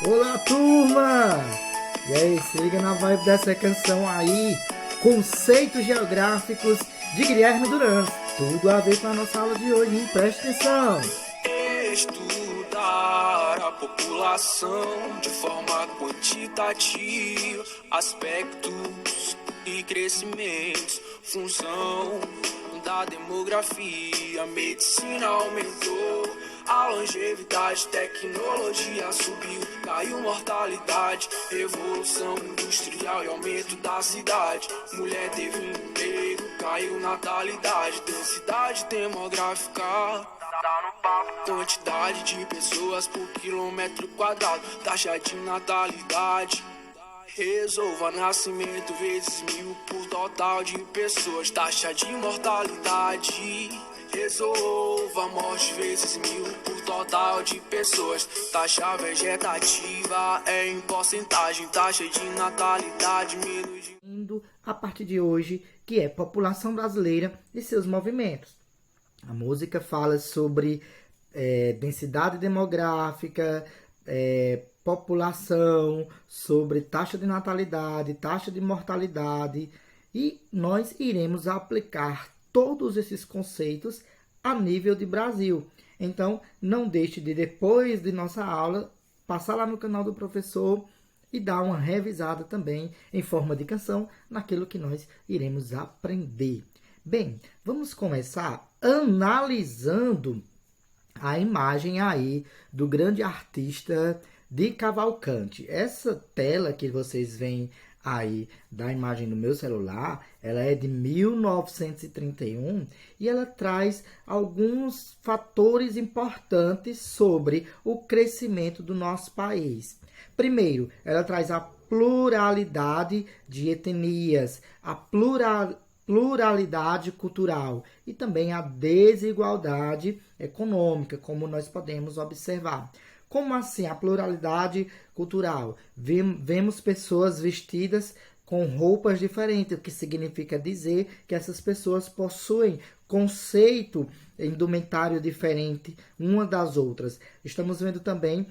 Olá, turma! E aí, se liga na vibe dessa canção aí, Conceitos Geográficos de Guilherme Durans. Tudo a ver com a nossa aula de hoje, hein? Presta atenção! Estudar a população de forma quantitativa, aspectos e crescimentos, função da demografia, a medicina aumentou, a longevidade, tecnologia subiu, caiu mortalidade, revolução industrial e aumento da cidade, mulher teve emprego, caiu natalidade, densidade demográfica. Quantidade de pessoas por quilômetro quadrado, taxa de natalidade. Resolva nascimento vezes 1000 por total de pessoas, taxa de mortalidade. Resolva morte vezes 1000 por total de pessoas, taxa vegetativa é em porcentagem, taxa de natalidade menos de... A partir de hoje, que é população brasileira e seus movimentos. A música fala sobre densidade demográfica, população, sobre taxa de natalidade, taxa de mortalidade, e nós iremos aplicar todos esses conceitos a nível de Brasil. Então, não deixe de, depois de nossa aula, passar lá no canal do professor e dar uma revisada também em forma de canção naquilo que nós iremos aprender. Bem, vamos começar analisando a imagem aí do grande artista de Cavalcante. Essa tela que vocês veem aí da imagem no meu celular, ela é de 1931 e ela traz alguns fatores importantes sobre o crescimento do nosso país. Primeiro, ela traz a pluralidade de etnias, a pluralidade cultural e também a desigualdade econômica, como nós podemos observar. Como assim a pluralidade cultural? Vemos pessoas vestidas com roupas diferentes, o que significa dizer que essas pessoas possuem conceito indumentário diferente uma das outras. Estamos vendo também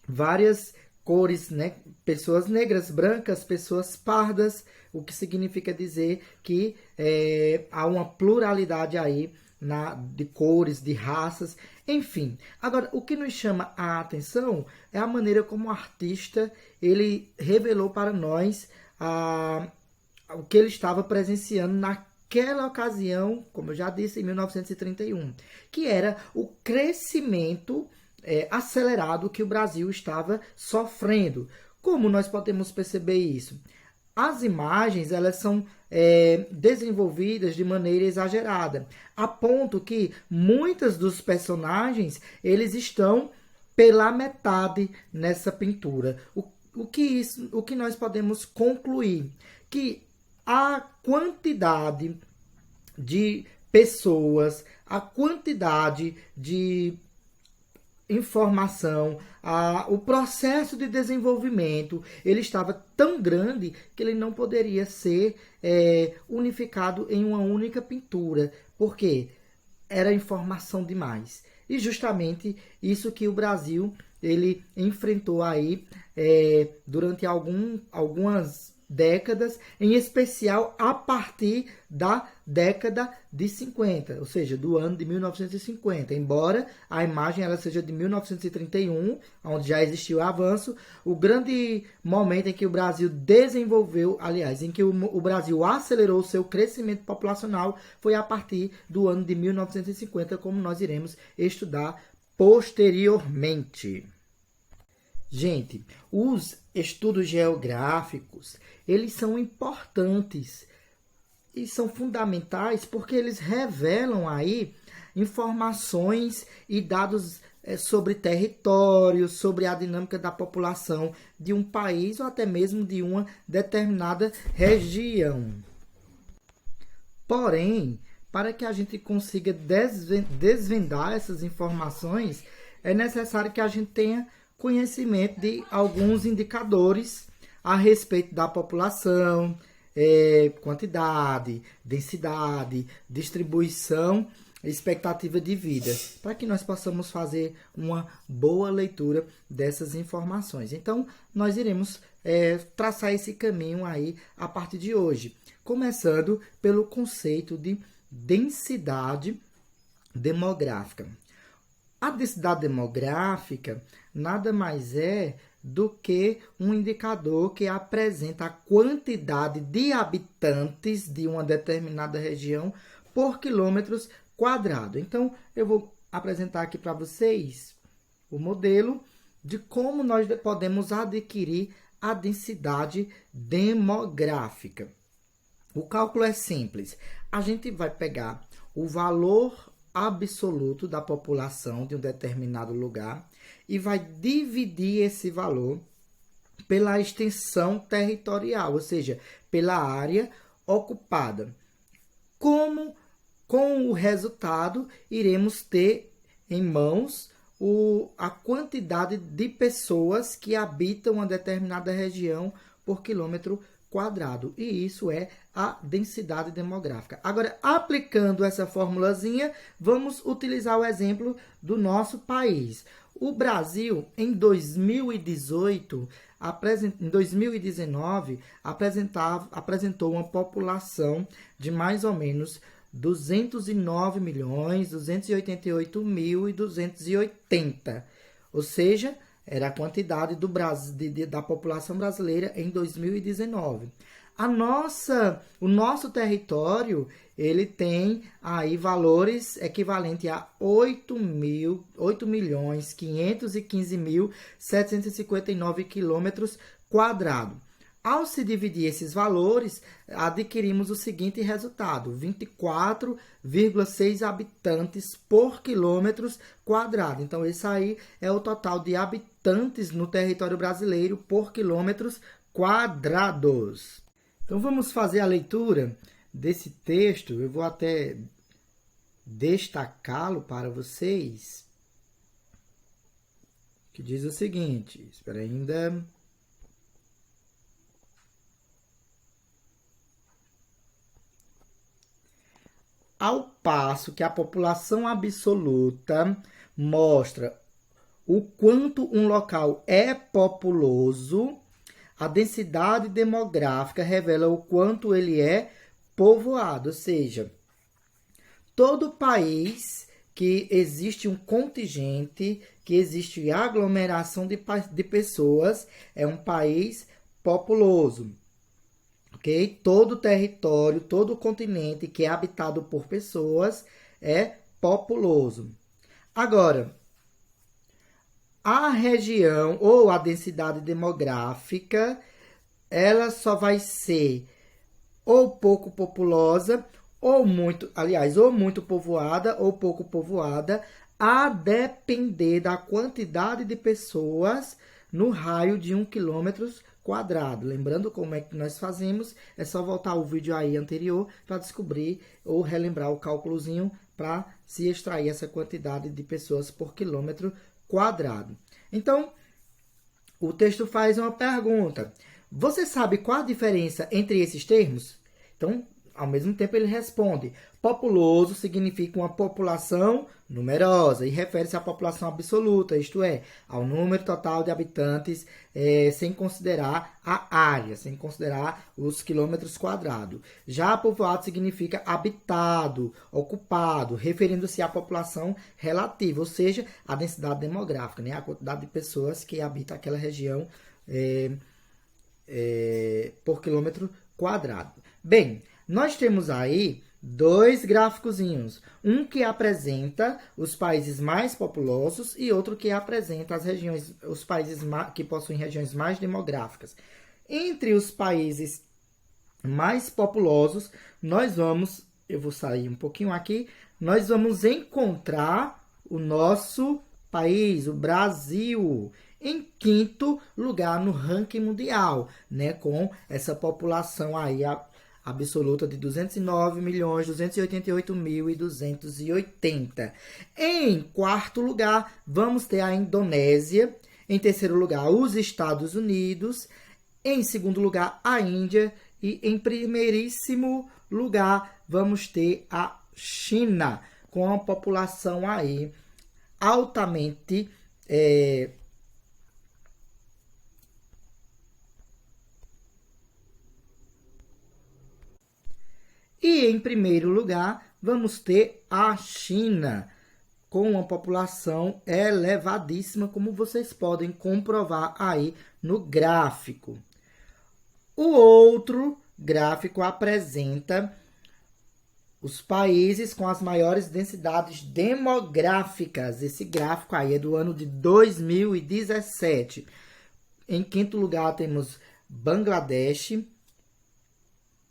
várias cores, né? Pessoas negras, brancas, pessoas pardas, o que significa dizer que há uma pluralidade aí de cores, de raças, enfim. Agora, o que nos chama a atenção é a maneira como o artista ele revelou para nós o que ele estava presenciando naquela ocasião, como eu já disse, em 1931, que era o crescimento acelerado que o Brasil estava sofrendo. Como nós podemos perceber isso? As imagens elas são desenvolvidas de maneira exagerada, a ponto que muitos dos personagens eles estão pela metade nessa pintura. O que nós podemos concluir? Que a quantidade de pessoas, a quantidade de informação, o processo de desenvolvimento, ele estava tão grande que ele não poderia ser unificado em uma única pintura, porque era informação demais. E justamente isso que o Brasil ele enfrentou aí durante algumas décadas, em especial a partir da década de 50, ou seja, do ano de 1950. Embora a imagem ela seja de 1931, onde já existiu avanço, o grande momento em que o Brasil desenvolveu, aliás, em que o Brasil acelerou seu crescimento populacional foi a partir do ano de 1950, como nós iremos estudar posteriormente. Gente, os estudos geográficos, eles são importantes e são fundamentais porque eles revelam aí informações e dados sobre território, sobre a dinâmica da população de um país ou até mesmo de uma determinada região. Porém, para que a gente consiga desvendar essas informações, é necessário que a gente tenha conhecimento de alguns indicadores a respeito da população, quantidade, densidade, distribuição expectativa de vida, para que nós possamos fazer uma boa leitura dessas informações. Então, nós iremos traçar esse caminho aí a partir de hoje, começando pelo conceito de densidade demográfica. A densidade demográfica nada mais é do que um indicador que apresenta a quantidade de habitantes de uma determinada região por quilômetros quadrados. Então, eu vou apresentar aqui para vocês o modelo de como nós podemos adquirir a densidade demográfica. O cálculo é simples. A gente vai pegar o valor absoluto da população de um determinado lugar e vai dividir esse valor pela extensão territorial, ou seja, pela área ocupada. Com o resultado, iremos ter em mãos a quantidade de pessoas que habitam uma determinada região por quilômetro quadrado. E isso é a densidade demográfica. Agora, aplicando essa formulazinha, vamos utilizar o exemplo do nosso país. O Brasil, em 2018, em 2019, apresentou uma população de mais ou menos 209.288.280. Ou seja, era a quantidade da população brasileira em 2019. O nosso território, ele tem aí valores equivalentes a 8.515.759 quilômetros quadrados. Ao se dividir esses valores, adquirimos o seguinte resultado: 24,6 habitantes por quilômetros quadrados. Então, esse aí é o total de habitantes no território brasileiro por quilômetros quadrados. Então, vamos fazer a leitura desse texto. Eu vou até destacá-lo para vocês, que diz o seguinte. Espera ainda. Ao passo que a população absoluta mostra o quanto um local é populoso, a densidade demográfica revela o quanto ele é povoado. Ou seja, todo país que existe um contingente, que existe aglomeração de pessoas, é um país populoso. Okay? Todo território, todo continente que é habitado por pessoas é populoso. Agora, a região ou a densidade demográfica, ela só vai ser ou pouco populosa, ou muito povoada, ou pouco povoada, a depender da quantidade de pessoas no raio de 1 quilômetro quadrado. Lembrando como é que nós fazemos, é só voltar ao vídeo aí anterior para descobrir ou relembrar o cálculozinho para se extrair essa quantidade de pessoas por quilômetro quadrado. Então, o texto faz uma pergunta. Você sabe qual a diferença entre esses termos? Então, ao mesmo tempo ele responde: populoso significa uma população numerosa e refere-se à população absoluta, isto é, ao número total de habitantes, sem considerar a área, sem considerar os quilômetros quadrados. Já povoado significa habitado, ocupado, referindo-se à população relativa, ou seja, a densidade demográfica, né? A quantidade de pessoas que habitam aquela região por quilômetro quadrado. Bem, nós temos aí dois gráficozinhos, um que apresenta os países mais populosos e outro que apresenta os países que possuem regiões mais demográficas. Entre os países mais populosos, eu vou sair um pouquinho aqui, nós vamos encontrar o nosso país, o Brasil, em quinto lugar no ranking mundial, né, com essa população aí absoluta de 209.288.280. Em quarto lugar, vamos ter a Indonésia. Em terceiro lugar, os Estados Unidos. Em segundo lugar, a Índia. E em primeiríssimo lugar, vamos ter a China. com a população aí altamente E, em primeiro lugar, vamos ter a China, com uma população elevadíssima, como vocês podem comprovar aí no gráfico. O outro gráfico apresenta os países com as maiores densidades demográficas. Esse gráfico aí é do ano de 2017. Em quinto lugar, temos Bangladesh,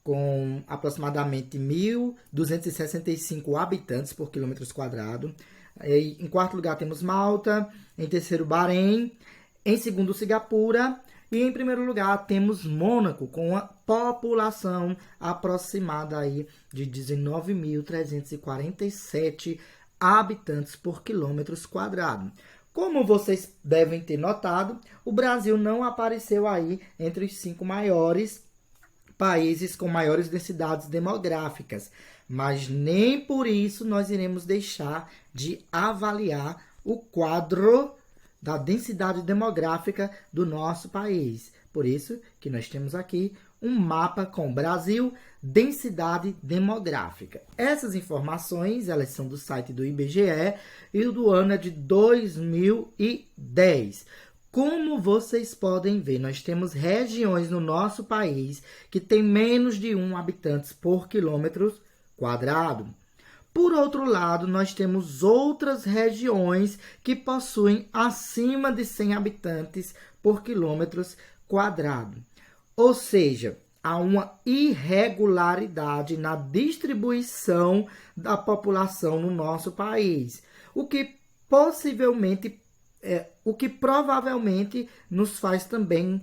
com aproximadamente 1.265 habitantes por quilômetro quadrado. Em quarto lugar, temos Malta. Em terceiro, Bahrein. Em segundo, Singapura. E em primeiro lugar, temos Mônaco, com a população aproximada aí de 19.347 habitantes por quilômetro quadrado. Como vocês devem ter notado, o Brasil não apareceu aí entre os 5 maiores países com maiores densidades demográficas, mas nem por isso nós iremos deixar de avaliar o quadro da densidade demográfica do nosso país. Por isso que nós temos aqui um mapa com Brasil, densidade demográfica. Essas informações, elas são do site do IBGE e o do ano é de 2010. Como vocês podem ver, nós temos regiões no nosso país que tem menos de 1 habitante por quilômetro quadrado. Por outro lado, nós temos outras regiões que possuem acima de 100 habitantes por quilômetro quadrado. Ou seja, há uma irregularidade na distribuição da população no nosso país, o que provavelmente nos faz também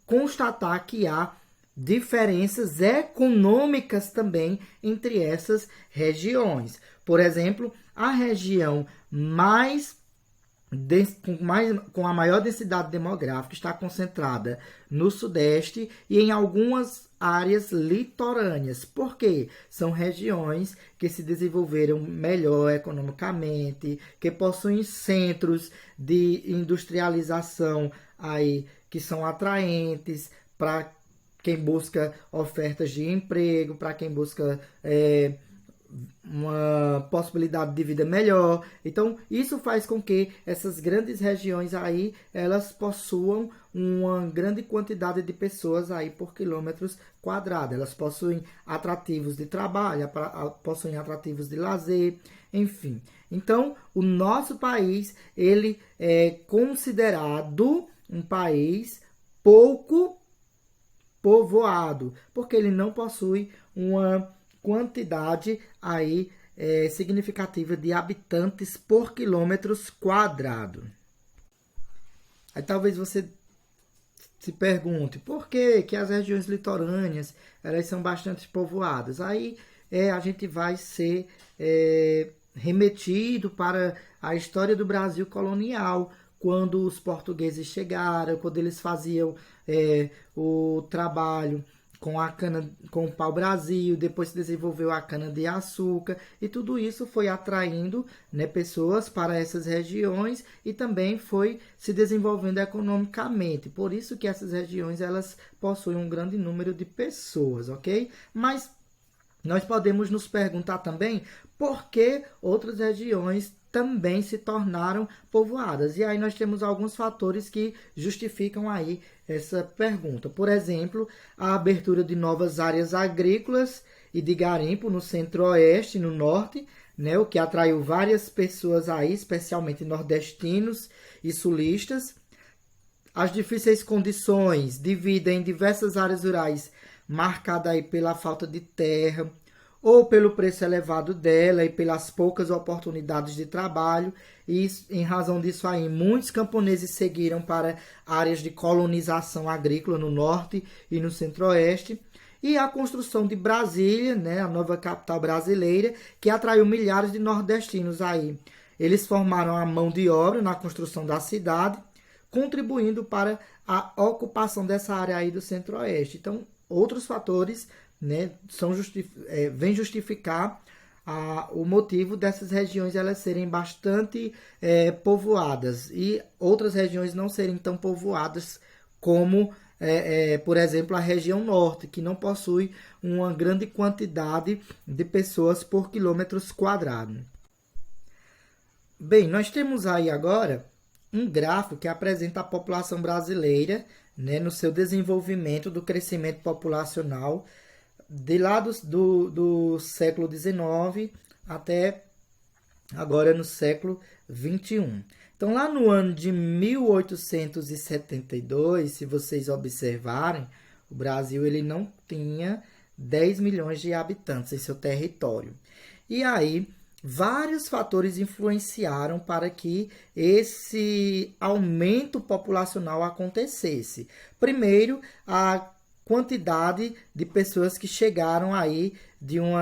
constatar que há diferenças econômicas também entre essas regiões. Por exemplo, a região com a maior densidade demográfica está concentrada no Sudeste e em algumas áreas litorâneas. Por quê? São regiões que se desenvolveram melhor economicamente, que possuem centros de industrialização aí que são atraentes para quem busca ofertas de emprego, para quem busca uma possibilidade de vida melhor. Então, isso faz com que essas grandes regiões aí, elas possuam uma grande quantidade de pessoas aí por quilômetros quadrados. Elas possuem atrativos de trabalho, possuem atrativos de lazer, enfim. Então, o nosso país, ele é considerado um país pouco povoado, porque ele não possui uma quantidade aí significativa de habitantes por quilômetros quadrado. Aí talvez você se pergunte por que as regiões litorâneas elas são bastante povoadas. Aí a gente vai ser remetido para a história do Brasil colonial, quando os portugueses chegaram, quando eles faziam o trabalho com a cana, com o pau-brasil, depois se desenvolveu a cana-de-açúcar, e tudo isso foi atraindo, né, pessoas para essas regiões e também foi se desenvolvendo economicamente. Por isso que essas regiões elas possuem um grande número de pessoas, ok? Mas nós podemos nos perguntar também por que outras regiões também se tornaram povoadas. E aí nós temos alguns fatores que justificam aí essa pergunta. Por exemplo, a abertura de novas áreas agrícolas e de garimpo no centro-oeste e no norte, né, o que atraiu várias pessoas aí, especialmente nordestinos e sulistas. As difíceis condições de vida em diversas áreas rurais, marcada aí pela falta de terra, ou pelo preço elevado dela e pelas poucas oportunidades de trabalho. E em razão disso aí, muitos camponeses seguiram para áreas de colonização agrícola no norte e no centro-oeste. E a construção de Brasília, né, a nova capital brasileira, que atraiu milhares de nordestinos aí. Eles formaram a mão de obra na construção da cidade, contribuindo para a ocupação dessa área aí do centro-oeste. Então, outros fatores, né, vem justificar o motivo dessas regiões elas serem bastante povoadas e outras regiões não serem tão povoadas como, por exemplo, a região norte, que não possui uma grande quantidade de pessoas por quilômetros quadrados. Bem, nós temos aí agora um gráfico que apresenta a população brasileira, né, no seu desenvolvimento do crescimento populacional de lá do século XIX até agora no século XXI. Então, lá no ano de 1872, se vocês observarem, o Brasil ele não tinha 10 milhões de habitantes em seu território. E aí, vários fatores influenciaram para que esse aumento populacional acontecesse. Primeiro, a quantidade de pessoas que chegaram aí de um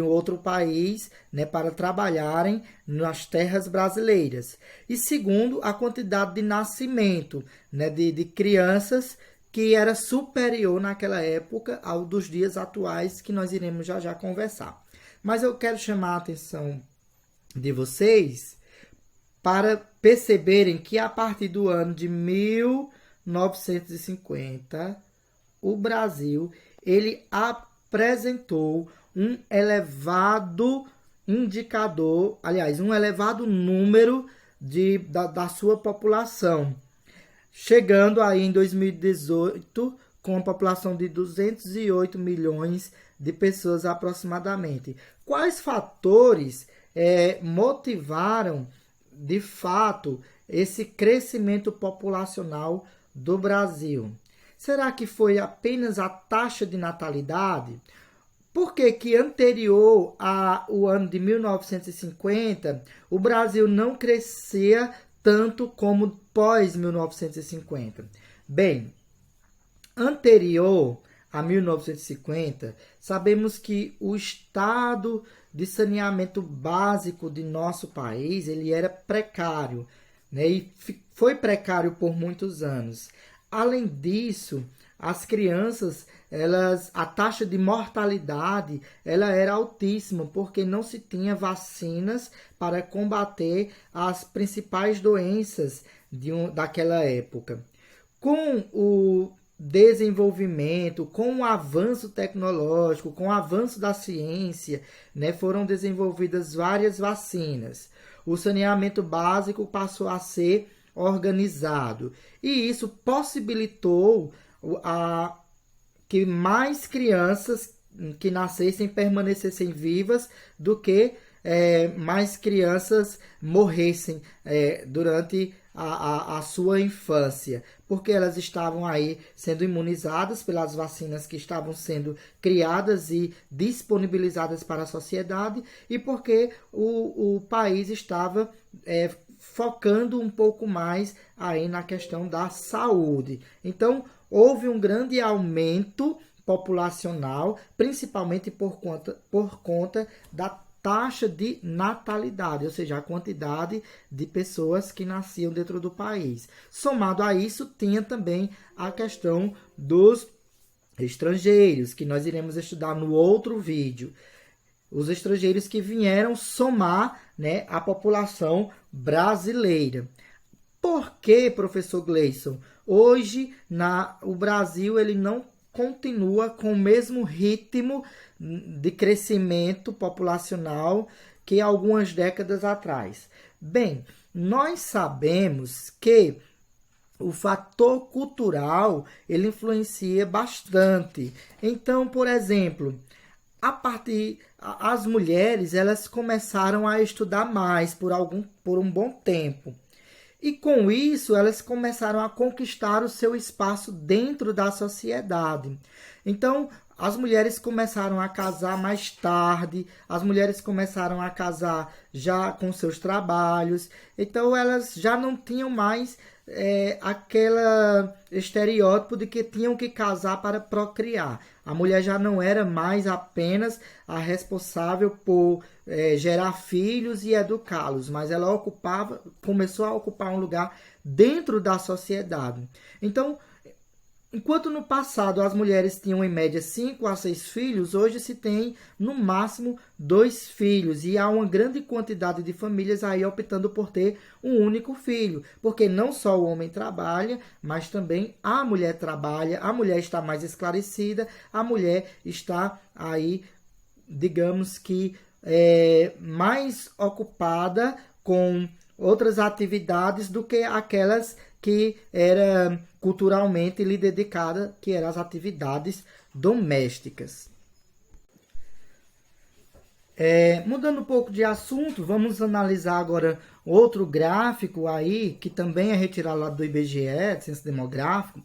outro país, né, para trabalharem nas terras brasileiras. E segundo, a quantidade de nascimento, né, de crianças que era superior naquela época ao dos dias atuais, que nós iremos já conversar. Mas eu quero chamar a atenção de vocês para perceberem que a partir do ano de 1950, o Brasil ele apresentou um elevado indicador, aliás, um elevado número da sua população, chegando aí em 2018 com a população de 208 milhões de pessoas aproximadamente. Quais fatores motivaram, de fato, esse crescimento populacional do Brasil? Será que foi apenas a taxa de natalidade? Por que anterior ao ano de 1950, o Brasil não crescia tanto como pós 1950? Bem, anterior a 1950, sabemos que o estado de saneamento básico de nosso país ele era precário, né? E foi precário por muitos anos. Além disso, as crianças, a taxa de mortalidade ela era altíssima, porque não se tinha vacinas para combater as principais doenças daquela época. Com o desenvolvimento, com o avanço tecnológico, com o avanço da ciência, né, foram desenvolvidas várias vacinas. O saneamento básico passou a ser organizado e isso possibilitou que mais crianças que nascessem permanecessem vivas do que mais crianças morressem durante a sua infância, porque elas estavam aí sendo imunizadas pelas vacinas que estavam sendo criadas e disponibilizadas para a sociedade e porque o país estava focando um pouco mais aí na questão da saúde. Então, houve um grande aumento populacional, principalmente por conta da taxa de natalidade, ou seja, a quantidade de pessoas que nasciam dentro do país. Somado a isso, tinha também a questão dos estrangeiros, que nós iremos estudar no outro vídeo. Os estrangeiros que vieram somar, né, a população brasileira. Por que, professor Gleison? Hoje, o Brasil ele não continua com o mesmo ritmo de crescimento populacional que algumas décadas atrás. Bem, nós sabemos que o fator cultural ele influencia bastante. Então, por exemplo, as mulheres elas começaram a estudar mais por um bom tempo. E com isso, elas começaram a conquistar o seu espaço dentro da sociedade. Então, as mulheres começaram a casar mais tarde, as mulheres começaram a casar já com seus trabalhos. Então, elas já não tinham mais aquele estereótipo de que tinham que casar para procriar. A mulher já não era mais apenas a responsável por gerar filhos e educá-los, mas ela começou a ocupar um lugar dentro da sociedade. Então, Enquanto no passado as mulheres tinham em média 5 a 6 filhos, hoje se tem no máximo 2 filhos. E há uma grande quantidade de famílias aí optando por ter um único filho. Porque não só o homem trabalha, mas também a mulher trabalha, a mulher está mais esclarecida, a mulher está aí, digamos que, mais ocupada com outras atividades do que aquelas que era culturalmente lhe dedicada, que eram as atividades domésticas. Mudando um pouco de assunto, vamos analisar agora outro gráfico aí, que também é retirado lá do IBGE, Censo Demográfico,